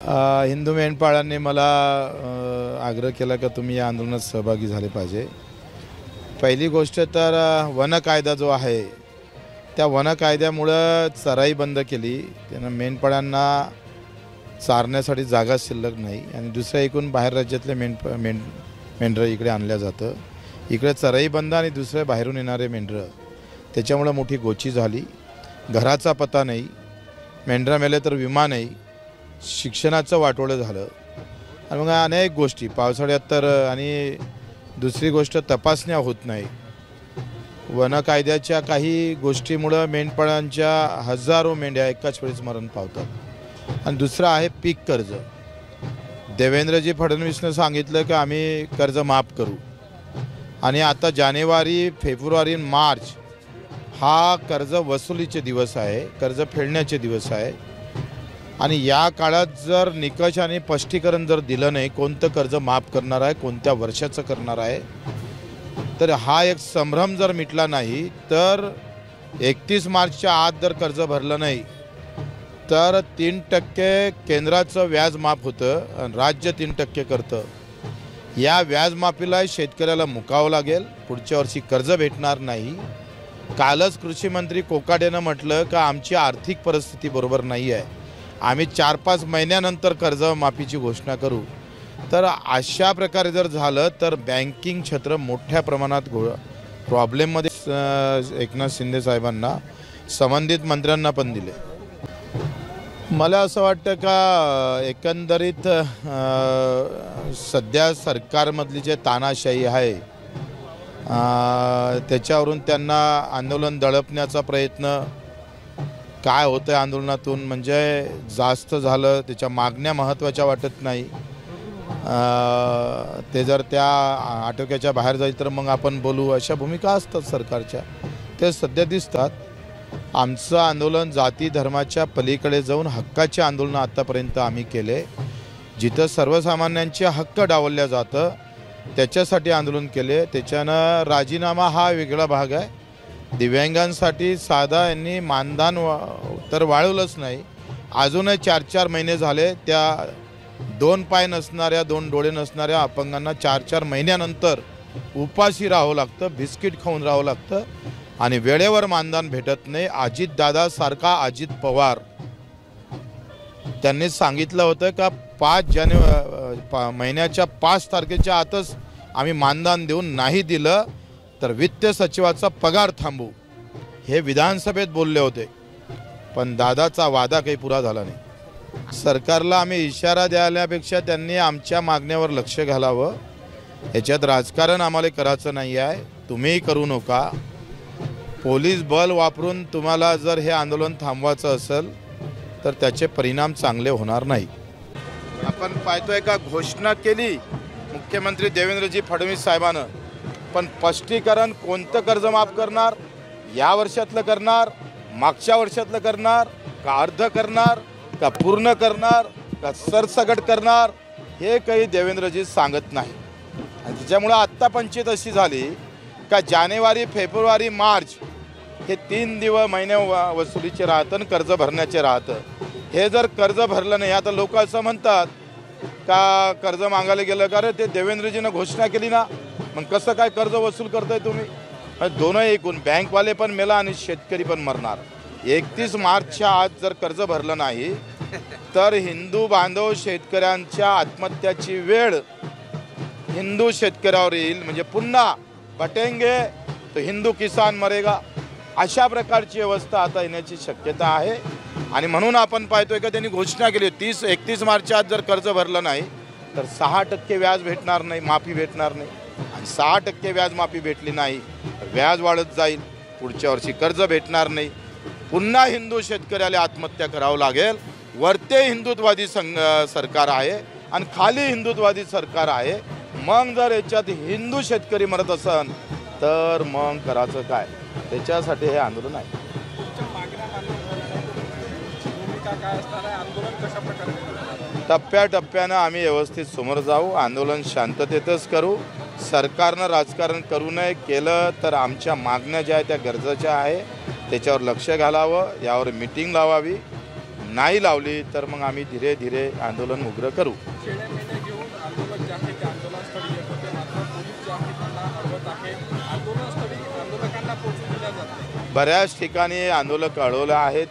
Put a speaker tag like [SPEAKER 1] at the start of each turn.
[SPEAKER 1] हिंदू मेंढपाळांनी मला आग्रह केला की तुम्ही या आंदोलनात सहभागी झाले पाहिजे। पहिली गोष्ट तर वन कायदा जो आहे त्या वन कायद्यामुळे चराई बंद केली, त्यानं मेंढपाळांना चारण्यासाठी जागा शिल्लक नाही आणि दुसऱ्या एकूण बाहेर राज्यातले मेंढरं इकडे आणल्या जातं। इकडे चराई बंद आणि दुसरे बाहेरून येणारे मेंढरं, त्याच्यामुळे मोठी गोची झाली। घराचा पत्ता नाही, मेंढरं मेले तर विमा नाही, शिक्षणाचं वाटोळं झालं आणि मग अनेक गोष्टी पावसाळ्यात तर आणि दुसरी गोष्ट तपासण्या होत नाही। वन कायद्याच्या काही गोष्टीमुळे मेंढपाळांच्या हजारो मेंढ्या एकाच वेळेस मरण पावतात। आणि दुसरं आहे पीक कर्ज। देवेंद्रजी फडणवीसने सांगितलं की आम्ही कर्ज माफ करू आणि आता जानेवारी, फेब्रुवारी, मार्च हा कर्ज वसुलीचे दिवस आहे, कर्ज फेडण्याचे दिवस आहे आणि या काळात जर निकष आणि स्पष्टीकरण जर दिलं नाही कोणतं कर्ज माफ करणार आहे, कोणत्या वर्षाचं करणार आहे, तर हा एक संभ्रम जर मिटला नाही तर 31 मार्चच्या आत जर कर्ज भरलं नाही तर 3% केंद्राचं व्याज माफ होतं आणि राज्य 3% करतं। या व्याज माफीला शेतकऱ्याला मुकावं लागेल, पुढच्या वर्षी कर्ज भेटणार नाही। कालच कृषी मंत्री कोकाटेनं म्हटलं की आमची आर्थिक परिस्थिती बरोबर नाही आहे, आम्ही 4-5 महिन्यानंतर कर्ज माफीची घोषणा करू। तर अशा प्रकारे जर झालं तर बँकिंग क्षेत्र मोठ्या प्रमाणात प्रॉब्लेममध्ये एकनाथ शिंदे साहेबांना संबंधित मंत्र्यांना पण दिले। मला असं वाटतं का एकंदरीत सध्या सरकारमधली जे तानाशाही आहे त्याच्यावरून त्यांना आंदोलन दडपण्याचा प्रयत्न काय होतं आहे आंदोलनातून म्हणजे जास्त झालं, त्याच्या मागण्या महत्त्वाच्या वाटत नाही। ते जर त्या आटोक्याच्या बाहेर जाईल तर मग आपण बोलू, अशा भूमिका असतात सरकारच्या, ते सध्या दिसतात। आमचं आंदोलन जाती धर्माच्या पलीकडे जाऊन हक्काचे आंदोलन आतापर्यंत आम्ही केले। जिथं सर्वसामान्यांचे हक्क डावलल्या जातं त्याच्यासाठी आंदोलन केले। त्याच्यानं राजीनामा हा वेगळा भाग आहे। दिव्यांगांसाठी साधा यांनी मानधन तर वाढवलंच नाही, अजूनही 4-4 महिने झाले त्या 2 पाय नसणाऱ्या, 2 डोळे नसणाऱ्या अपंगांना 4-4 महिन्यानंतर उपाशी राहावं लागतं, बिस्किट खाऊन राहावं लागतं आणि वेळेवर मानधन भेटत नाही। अजितदादासारखा अजित पवार त्यांनी सांगितलं होतं का 5 महिन्याच्या 5 तारखेच्या आतच आम्ही मानधन देऊन नाही दिलं तर वित्त सचिवाचा पगार थांबू, हे विधानसभेत बोलले होते, पण दादाचा वादा काही पुरा झाला नाही। सरकारला आम्ही इशारा द्यायल्यापेक्षा त्यांनी आमच्या मागण्यावर लक्ष घालावं। याच्यात राजकारण आम्हाला करायचं नाही आहे, तुम्हीही करू नका। पोलीस बल वापरून तुम्हाला जर हे आंदोलन थांबवायचं असेल तर त्याचे परिणाम चांगले होणार नाही। आपण पाहतोय का घोषणा केली मुख्यमंत्री देवेंद्रजी फडणवीस साहेबांनं, पण स्पष्टीकरण कोणतं कर्ज माफ करणार, या वर्षातलं करणार, मागच्या वर्षातलं करणार का अर्ध करणार का पूर्ण करणार का सरसगट करणार, हे काही देवेंद्रजी सांगत नाही। आणि त्याच्यामुळे आत्ता पंचायत अशी झाली का जानेवारी, फेब्रुवारी, मार्च हे 3 महिने वसुलीचे राहतं आणि कर्ज भरण्याचे राहतं। हे जर कर्ज भरलं नाही, आता लोक असं म्हणतात का कर्ज मागायला गेलं का रे ते देवेंद्रजीनं घोषणा केली ना, मग कसं काय कर्ज वसूल करताय तुम्ही? दोनों एकूण बँकवाले पण मेला आणि शेतकरी पण मरणार। 31 मार्चच्या आत जर कर्ज भरलं नाही तर हिंदू बांधव शेतकऱ्यांच्या आत्महत्याची वेळ हिंदू शेतकऱ्यावर येईल, म्हणजे पुन्हा बटेंगे तो हिंदू किसान मरेगा, अशा प्रकारची अवस्था आता येण्याची शक्यता आहे। आणि म्हणून आपण पाहतोय का त्यांनी घोषणा केली 31 मार्चच्या आत जर कर्ज भरलं नाही तर 6% व्याज भेटणार नाही, माफी भेटणार नाही। आणि 6% व्याज माफी भेटली नाही तर व्याज वाढत जाईल, पुढच्या वर्षी कर्ज भेटणार नाही, पुन्हा हिंदू शेतकऱ्याला आत्महत्या करावं लागेल। वरते हिंदुत्ववादी सरकार आहे आणि खाली हिंदुत्ववादी सरकार आहे। मग जर याच्यात हिंदू शेतकरी मरत असेल तर मग करायचं काय? त्याच्यासाठी हे आंदोलन आहे। टप्प्याटप्प्यानं आम्ही व्यवस्थित समोर जाऊ, आंदोलन शांततेतच करू। सरकारनं राजकारण करू नये, केलं तर आमच्या मागण्या ज्या आहेत त्या गरजेच्या आहे, त्याच्यावर लक्ष घालावं, यावर मीटिंग लावावी। नाही लावली तर मग आम्ही धीरे धीरे आंदोलन उग्र करू.
[SPEAKER 2] शेळ्या मेंढ्या घेऊन आंदोलक जे आहे ते आंदोलनस्थळी येत होते, मात्र पोलीस जे आहे त्यांना अडवत आहे. आंदोलनस्थळी आंदोलकांना पोहोचून दिल्या जात नाही.
[SPEAKER 1] बऱ्याच ठिकाणी आंदोलक अडवलं आहे.